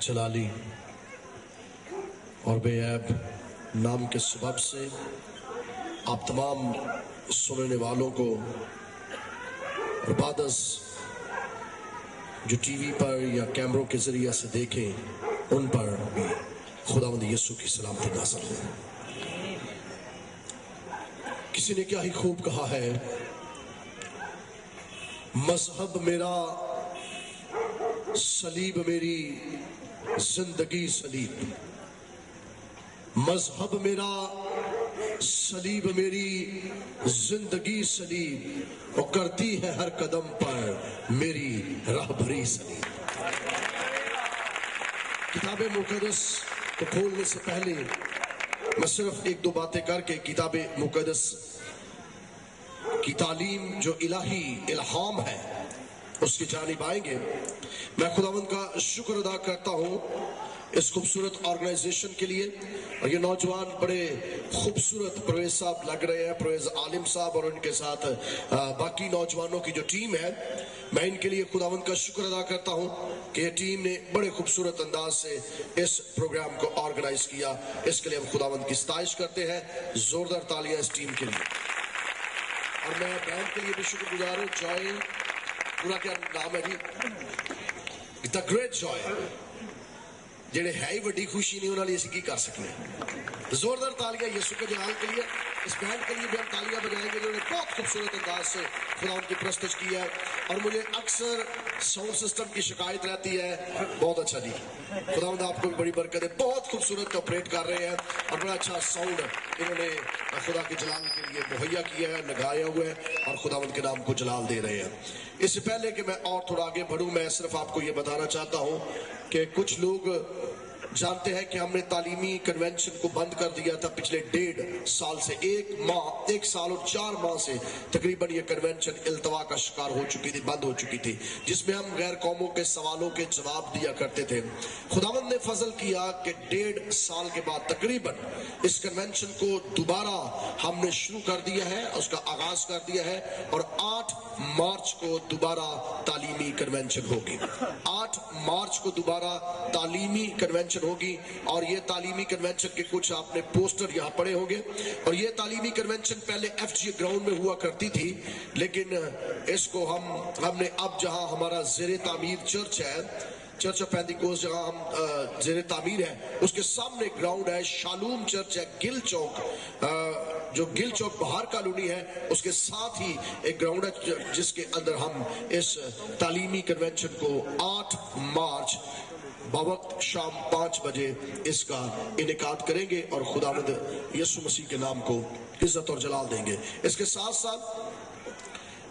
जलाली और बेऐब नाम के सबब से आप तमाम सुनने वालों को और बादस जो टीवी पर या कैमरों के जरिए से देखें उन पर भी खुदावंद यीशु की सलामती नाज़िल हो। किसी ने क्या ही खूब कहा है, मजहब मेरा सलीब मेरी जिंदगी सलीब, मजहब मेरा सलीब मेरी जिंदगी सलीब, और करती है हर कदम पर मेरी राहबरी सलीब। किताब मुकद्दस को खोलने से पहले मैं सिर्फ एक दो बातें करके किताब मुकद्दस की तालीम जो इलाही इल्हाम है उसकी जानिब आएंगे। मैं खुदावंद का शुक्र अदा करता हूँ इस खूबसूरत ऑर्गेनाइजेशन के लिए, और ये नौजवान बड़े खूबसूरत परवेज साहब लग रहे हैं, परवेज आलिम साहब और उनके साथ बाकी नौजवानों की जो टीम है, मैं इनके लिए खुदावंद का शुक्र अदा करता हूँ कि ये टीम ने बड़े खूबसूरत अंदाज से इस प्रोग्राम को ऑर्गेनाइज किया। इसके लिए हम खुदावंद की सताइश करते हैं। जोरदार तालियां इस टीम के लिए। और मैं बैंड के लिए भी शुक्रगुजार हूँ। जॉय, पूरा क्या नाम है जी, द ग्रेट जॉय, जेड़े है ही बड़ी खुशी नहीं उन्होंने इसी की कर सकते। जोरदार तालियां यीशु के जलाल के लिए। इस बैंड के लिए भी हम तालियां बजाएंगे जिन्होंने बहुत खूबसूरत अंदाज से खुदा उनकी प्रस्तुत की है। और मुझे अक्सर साउंड सिस्टम की शिकायत रहती है, बहुत अच्छा जी, खुदावंद आपको भी बड़ी बरकत है, बहुत खूबसूरत ऑपरेट कर रहे हैं और बड़ा अच्छा साउंड इन्होंने खुदा के जलाल के लिए मुहैया किया है, लगाया हुआ है और खुदावंद के नाम को जलाल दे रहे हैं। इससे पहले कि मैं और थोड़ा आगे बढ़ूं, मैं सिर्फ आपको ये बताना चाहता हूं कि कुछ लोग जानते हैं कि हमने तालीमी कन्वेंशन को बंद कर दिया था पिछले 1.5 साल से। 1 साल और 4 माह से तकरीबन ये कन्वेंशन इल्तवा का शिकार हो चुकी थी, बंद हो चुकी थी, जिसमें हम गैर कौमों के सवालों के जवाब दिया करते थे। खुदावंद ने फजल किया कि 1.5 साल के बाद तकरीबन इस कन्वेंशन को दोबारा हमने शुरू कर दिया है, उसका आगाज कर दिया है और 8 मार्च को दोबारा तालीमी कन्वेंशन होगी। 8 मार्च को दोबारा तालीमी कन्वेंशन होगी और ये तालीमी कन्वेंशन के कुछ आपने पोस्टर यहाँ पड़े होंगे। और ये तालीमी कन्वेंशन पहले FGA ग्राउंड में हुआ करती थी, लेकिन इसको हमने अब जहाँ हमारा ज़ेरे तामीर चर्च है, चर्च ऑफ पेंटिकोस्ट, जहाँ हम ज़ेरे तामीर है, उसके सामने ग्राउंड है, शालूम चर्च है, गिल चौक, जो गिल चौक बाहर कॉलोनी है उसके साथ ही एक ग्राउंड है जिसके अंदर हम इस तालीमी कन्वेंशन को 8 मार्च बवक्त शाम 5 बजे इसका इनेकाद करेंगे और खुदावंद यीशु मसीह के नाम को इज्जत और जलाल देंगे। इसके साथ साथ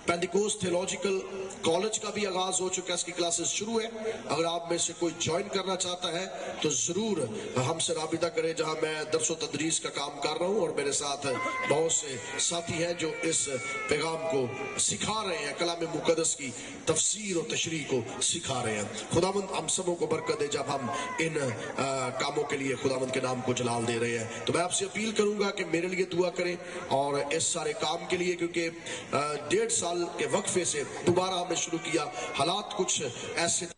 पेंटिकोस्ट थियोलॉजिकल कॉलेज का भी आगाज हो चुका है, इसकी क्लासेस शुरू है। अगर आप में से कोई ज्वाइन करना चाहता है तो जरूर हमसे राबिता करें, जहां मैं दर्स व तदरीस का काम कर रहा हूं और मेरे साथ बहुत से साथी हैं जो इस पैगाम को सिखा रहे हैं, कलाम मुकद्दस की तफसीर और तशरीह को सिखा रहे हैं। खुदावंद हम सबों को बरकत दे जब हम इन कामों के लिए खुदावंद के नाम को जलाल दे रहे हैं। तो मैं आपसे अपील करूंगा कि मेरे लिए दुआ करें और इस सारे काम के लिए, क्योंकि 1.5 साल के वक्फे से दोबारा हमने शुरू किया। हालात कुछ ऐसे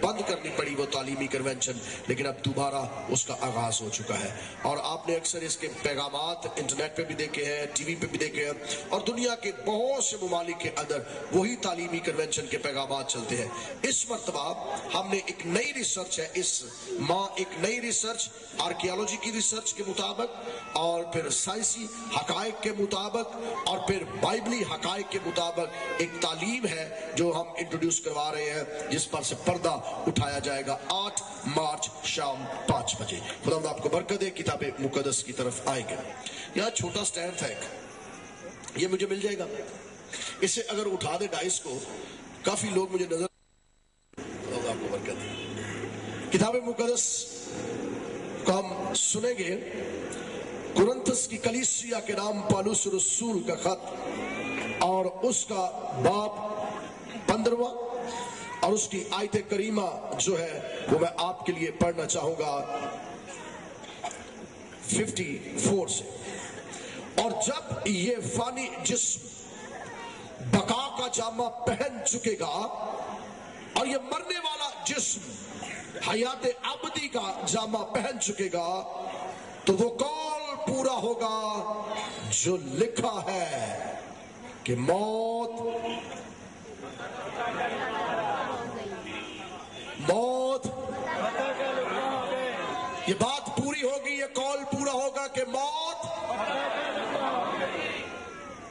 बंद करनी पड़ी वो तालीमी कन्वेंशन, लेकिन अब दोबारा उसका आगाज हो चुका है। और आपने अक्सर इसके पैगामात इंटरनेट पे भी देखे हैं, टीवी पे भी देखे हैं और दुनिया के बहुत से मुमालिक के अंदर वही तालीमी कन्वेंशन के पैगामात चलते हैं। इस मर्तबा हमने एक नई रिसर्च है, इस माह एक नई रिसर्च, आर्कियोलॉजी की रिसर्च के मुताबिक और फिर साइंसी हकायक के मुताबिक और फिर बाइबली हकायक के मुताबिक एक तालीम है जो हम इंट्रोड्यूस करवा रहे हैं, जिस पर से पर्दा उठाया जाएगा 8 मार्च शाम 5 बजे। खुदा आपको बरकत दे। किताबे मुकद्दस की तरफ आएंगे। यहाँ छोटा स्टैंड था एक, ये मुझे मिल जाएगा, इसे अगर उठा दे डाइस को, काफी लोग मुझे नजर, आपको बरकत दे। किताबे मुकद्दस को हम सुनेंगे कुरिन्थस की कलीसिया के नाम पौलुस रसूल का खत और उसका बाब 15वां और उसकी आयत करीमा जो है वो मैं आपके लिए पढ़ना चाहूंगा 54 से। और जब ये फानी जिस्म बका का जामा पहन चुकेगा और ये मरने वाला जिस्म हयात अबदी का जामा पहन चुकेगा तो वो कौल पूरा होगा जो लिखा है कि मौत ये बात पूरी होगी, ये कौल पूरा होगा कि मौत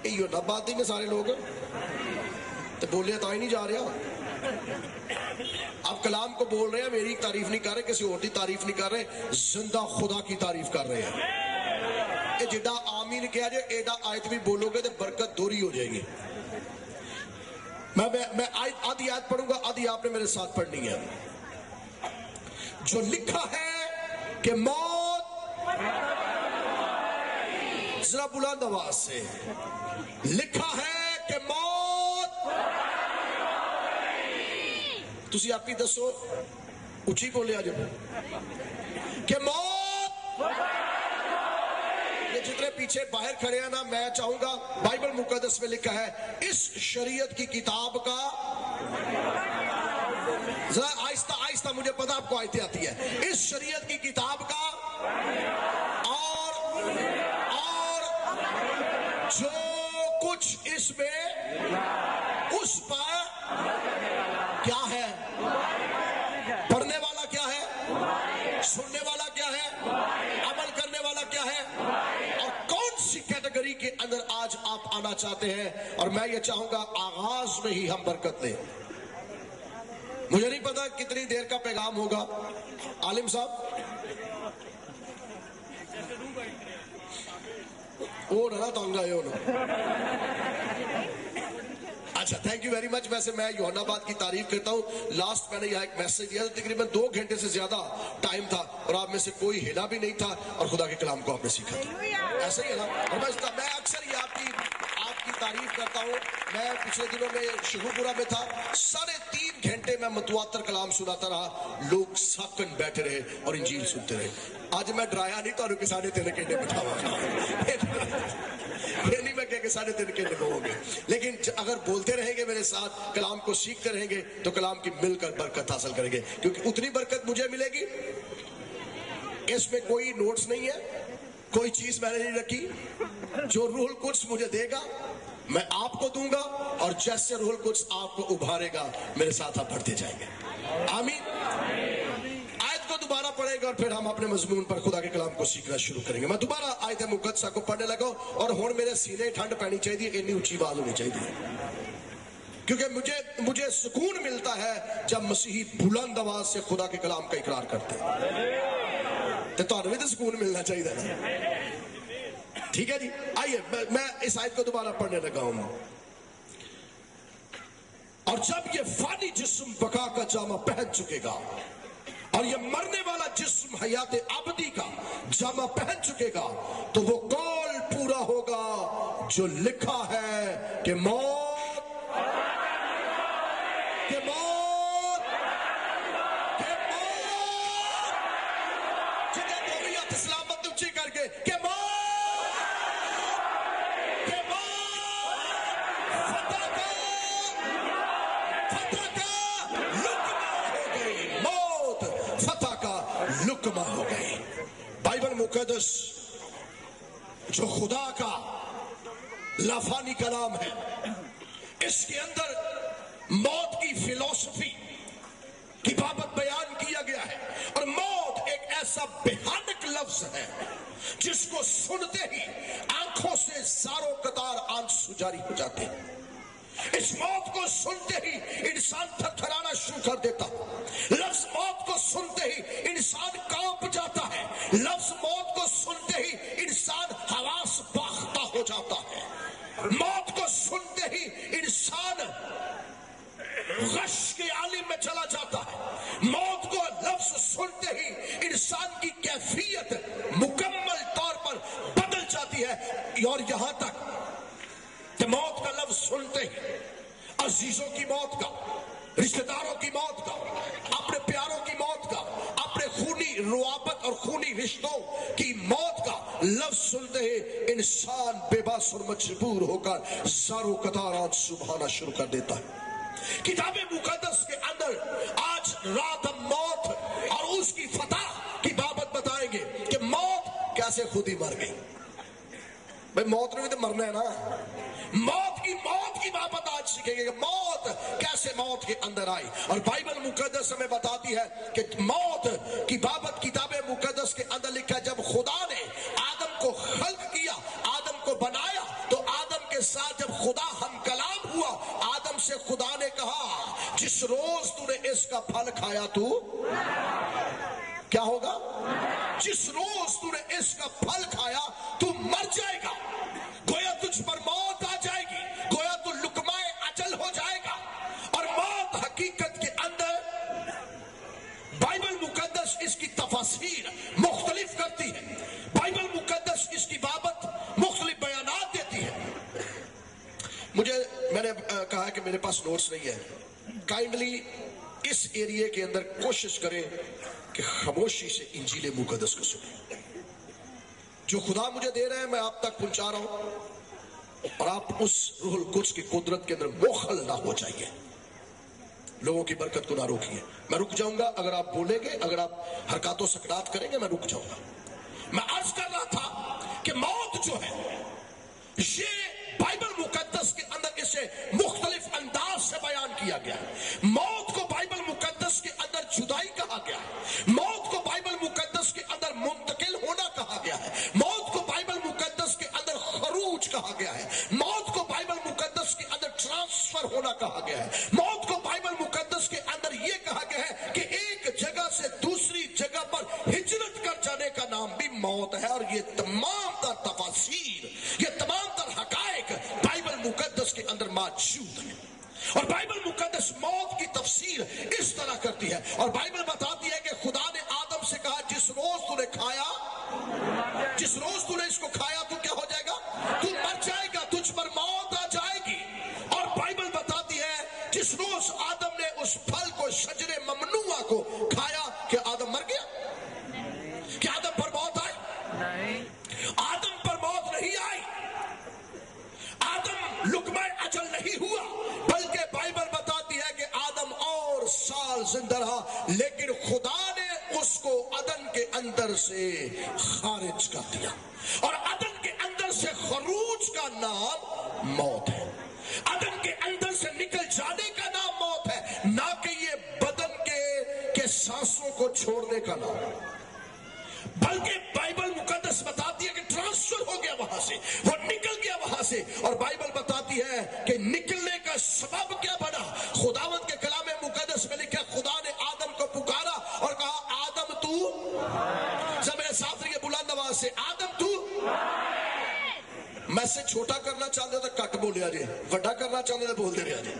यो ना बात ही में सारे लोग तो बोले तो ही नहीं जा रहा। आप कलाम को बोल रहे हैं, मेरी तारीफ नहीं कर रहे, किसी और की तारीफ नहीं कर रहे, जिंदा खुदा की तारीफ कर रहे हैं। ये जिदा आमीन किया जाए एडा आयत भी बोलोगे तो बरकत दोहरी हो जाएगी। मैं आधी आयत पढ़ूंगा, आधी आपने मेरे साथ पढ़नी है। जो लिखा है कि मौत, जरा बुलंद आवाज से, लिखा है कि मौत, तुसी आप ही दसो, उची बोले आज कि मौत। ये जितने पीछे बाहर खड़े हैं ना, मैं चाहूंगा, बाइबल मुकद्दस में लिखा है इस शरीयत की किताब का, जरा आहिस्ता आहिस्ता, मुझे पता आपको आयतें आती है, इस शरीयत की किताब का और जो कुछ इसमें उस पर क्या है, पढ़ने वाला क्या है, सुनने वाला क्या है, अमल करने वाला क्या है, और कौन सी कैटेगरी के अंदर आज आप आना चाहते हैं। और मैं ये चाहूंगा आगाज में ही हम बरकत लें। मुझे नहीं पता कितनी देर का पैगाम होगा। आलिम साहब वो ना तंग आए हो ना। अच्छा, थैंक यू वेरी मच। वैसे मैं यूहन्नाबाद की तारीफ करता हूँ। लास्ट मैंने यहाँ एक मैसेज दिया था, तकरीबन 2 घंटे से ज्यादा टाइम था और आप में से कोई हिला भी नहीं था और खुदा के कलाम को आपने सीखा था। ऐसा ही है ना। और मैं अक्सर ये आपकी तारीफ करता हूँ। मैं पिछले दिनों में शिखुपुरा में था, 3.5 घंटे मैं मुतवातर कलाम सुनाता रहा, लोग साकन बैठे रहे और इंजील सुनते रहे। आज मैं डराया नहीं तो 3.5 घंटे बिठावा ये नहीं मैं कह के 3.5 घंटे होंगे, लेकिन अगर बोलते रहेंगे मेरे साथ, कलाम को सीखते रहेंगे तो कलाम की मिलकर बरकत हासिल करेंगे, क्योंकि उतनी बरकत मुझे मिलेगी। इसमें कोई नोट्स नहीं है, कोई चीज मैंने नहीं रखी। जो रूहुल कुद्स मुझे देगा मैं आपको दूंगा, और जैसे रूहुल कुद्स आपको उभारेगा मेरे साथ आप बढ़ते जाएंगे। आमीन। आयत को दोबारा पढ़ेगा और फिर हम अपने मजमून पर खुदा के कलाम को सीखना शुरू करेंगे। मैं दोबारा आयत मुकद्दसा को पढ़ने लगा और हुण मेरे सीने ठंड पैनी चाहिए, इतनी ऊंची आवाज होनी चाहिए, क्योंकि मुझे सुकून मिलता है जब मसीही बुलंद आवाज से खुदा के कलाम का इकरार करते हैं। तो तुम्हें भी तो सुकून मिलना चाहिए ना। ठीक है जी, आइए मैं इस आयत को दोबारा पढ़ने लगा हूं। और जब ये फानी जिस्म बका का जामा पहन चुकेगा और ये मरने वाला जिस्म हयात अबदी का जामा पहन चुकेगा, तो वो कौल पूरा होगा जो लिखा है कि मौत, कि मौत, कि मौत, जिन्हें दोनों सलामत ऊंची करके कि मौत, लुकमा हो गई। बाइबल मुकद्दस जो खुदा का लाफानी कलाम है, इसके अंदर मौत की फिलॉसफी की बाबत बयान किया गया है। और मौत एक ऐसा भयानक लफ्ज है जिसको सुनते ही आंखों से ज़ारों कतार आंसू जारी हो जाते हैं। इस मौत को सुनते ही इंसान थरथराना शुरू कर देता। लफ्ज मौत को सुनते ही इंसान कांप जाता है। लफ्ज मौत को सुनते ही इंसान हवास बाख्ता हो जाता है। मौत को सुनते ही इंसान गश के आलिम में चला जाता है। मौत को लफ्ज सुनते ही इंसान की कैफियत मुकम्मल तौर पर बदल जाती है। और यहां तक कि मौत का लफ्ज सुनते ही अजीजों की मौत का, रिश्तेदारों की मौत का, अपने प्यारों की मौत का, अपने खूनी रुआबत और खूनी रिश्तों की मौत का लफ्ज सुनते ही इंसान बेबस और मजबूर होकर ज़ारों कतार आंसू बहाना शुरू कर देता है। किताब मुकद्दस के अंदर आज रात हम मौत खुद ही मर गई। भाई मौत ने भी तो मरना है ना। मौत की बात आज सीखेंगे, मौत कैसे मौत के अंदर आई। और बाइबल मुकद्दस हमें बताती है कि मौत की बाबत किताब मुकद्दस के अंदर लिखा है, जब खुदा ने आदम को खल्क किया, आदम को बनाया, तो आदम के साथ जब खुदा हम कलाम हुआ, आदम से खुदा ने कहा जिस रोज तूने इसका फल खाया तू क्या होगा? जिस रोज तूने इसका फल खाया तू मर जाएगा। गोया तुझ पर मौत आ जाएगी, गोया तू लुकमाए अजल हो जाएगा। और मौत हकीकत के अंदर बाइबल मुकद्दस इसकी तफसीर मुख्तलिफ करती है। बाइबल मुकद्दस इसकी बाबत मुख्तलिफ बयानात देती है। मैंने कहा कि मेरे पास नोट्स नहीं है, काइंडली इस एरिया के अंदर कोशिश करें कि खामोशी से इंजील मुकद्दस को सुने। जो खुदा मुझे दे रहे हैं मैं आप तक पहुंचा रहा हूं, और आप उस रूहुल कुद्स की कुदरत के अंदर मोखल ना हो जाइए, लोगों की बरकत को ना रोकिए। मैं रुक जाऊंगा अगर आप बोलेंगे, अगर आप हरकतों सकरात करेंगे, मैं रुक जाऊंगा। मैं अर्ज कर रहा था कि मौत जो है ये बाइबल मुकद्दस के अंदर इसे मुख्तलिफ अंदाज से बयान किया गया है। मौत को बाइबल मुकद्दस के अंदर जुदाई कहा गया है, मौत को बाइबल मुकद्दस के अंदर मुंतकिल होना कहा गया है, मौत को बाइबल मुकद्दस के अंदर खरूज कहा गया है, मौत को बाइबल मुकद्दस के अंदर ट्रांसफर होना कहा गया है, मौत को बाइबल मुकद्दस के अंदर यह कहा गया है कि एक जगह से दूसरी जगह पर हिजरत कर जाने का नाम भी मौत है। और ये तमाम तर तफसीर, ये तमाम तर हकायक बाइबल मुकद्दस के अंदर मौजूद है। और बाइबल मुकद्दस मौत की तफसीर इस तरह करती है, और बाइबल बताती है कि खुदा ने आदम से कहा जिस रोज तूने खाया, जिस रोज तूने इसको खाया तू क्या हो जाएगा? तू मर जाएगा, तुझ पर मौत आ जाएगी। और बाइबल बताती है जिस रोज आदम ने उस फल को, शजरे ममनुआ को खाया, कि आदम मर गया? क्या आदम पर मौत आई? नहीं, आदम पर मौत नहीं आई। आदम लुकमा अजल नहीं हुआ, बल्कि बाइबल बताती है कि आदम और साल जिंदा रहा, लेकिन खुदा ने उसको अदन के अंदर से खारिज कर दिया। और अदन के अंदर से खरूज का नाम मौत है। अदन के अंदर से निकल जाने का नाम मौत है, ना कि ये बदन के सांसों को छोड़ने का नाम। बल्कि बाइबल मुकद्दस बताती है कि ट्रांसफर हो गया वहां से, वो निकल गया वहां से। और बाइबल बताती है कि निकलने का सबब क्या बना। खुदावंद के कलाम मुकद्दस में लिखा, खुदा ने आदम को पुकारा और कहा आदम तू, जब मेरे साथ रहिए बुलंद आवाज से, आदम तू। मैं से छोटा करना चाहते तो कट बोलिया जे, बड़ा करना चाहते तो बोलते रहे जे।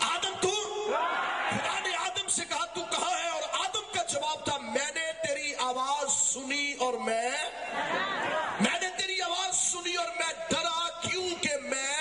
आदम तू, खुदा ने आदम से कहा तू कहां है? और आदम का जवाब था मैंने तेरी आवाज सुनी और मैंने तेरी आवाज सुनी और मैं डरा, क्योंकि मैं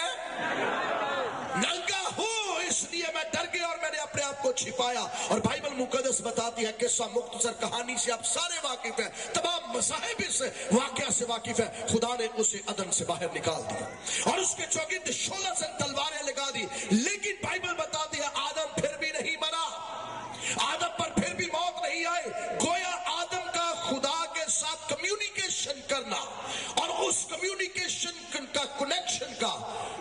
नंगा हूं, इसलिए मैं डर गया और मैंने अपने आप को छिपाया। और बाइबल मुकद्दस बताती है, किस्सा मुख्तसर कहानी से आप सारे वाकिफ हैं, तमाम मसाहिब इस वाकया से वाकिफ है। खुदा ने उसे अदन से बाहर निकाल दिया और उसके चौगिर्द 16 से तलवारें लगा दी, लेकिन बाइबल बताती है आदम फिर भी नहीं मरा, आदम पर फिर भी मौत नहीं आई। गोया आदम का खुदा के साथ कम्युनिकेशन करना और उस कम्युनिकेशन का, कनेक्शन का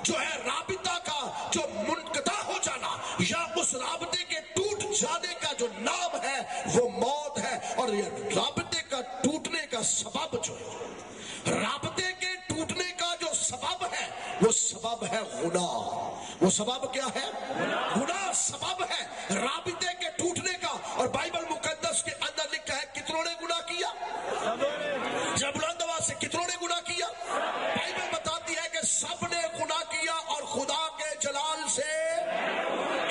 जो है, राबिता का जो मुनक़ता हो जाना, या उस राबिते के टूट जाने का जो नाम है वो मौत है। और ये राबिते का टूटने का सबब जो है, राबिते के टूटने का जो सबब है, वो सबब है गुनाह। वो सबब क्या है? गुनाह सबब है राबिते के टूटने का। और बाइबल मुकद्दस के अंदर लिखा है कितनों ने गुनाह किया? जब बुलंद आवाज से, कितनों ने गुनाह किया? बाइबल बताती है कि सब ने गुनाह किया और खुदा के जलाल से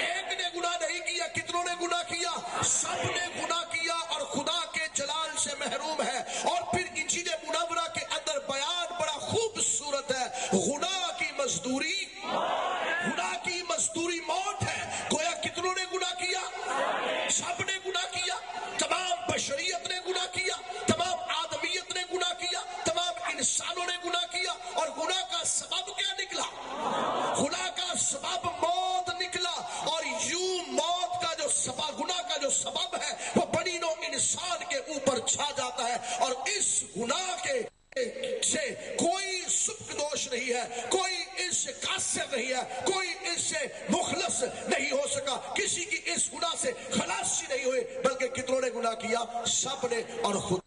एक ने गुनाह नहीं किया। कितनों ने गुनाह किया? सब ने गुनाह किया और खुदा के जलाल से महरूम है। और फिर इंजील मुनव्वरा के अंदर बयान बड़ा खूबसूरत है, गुनाह की मजदूरी, गुनाह की मजदूरी मौत है। गोया कितनों ने गुनाह किया? सब ने गुनाह किया, तमाम बशरियत ने गुनाह किया, तमाम आदमियत ने गुनाह किया, तमाम इंसानों ने गुनाह किया। और गुनाह का सबब क्या निकला? गुनाह का सबब मौत निकला। और यूं मौत का जो सबब, गुनाह का जो सबब है, वो बनी नो इंसान के ऊपर छा जाता है। और इस गुनाह के سے کوئی سبک دوش نہیں ہے، کوئی اس سے قاصر نہیں ہے، کوئی اس سے مخلص نہیں ہو سکا، کسی کی اس گناہ سے خلاصی نہیں ہوئی، بلکہ کتنوں نے گناہ کیا؟ سب نے، اور خود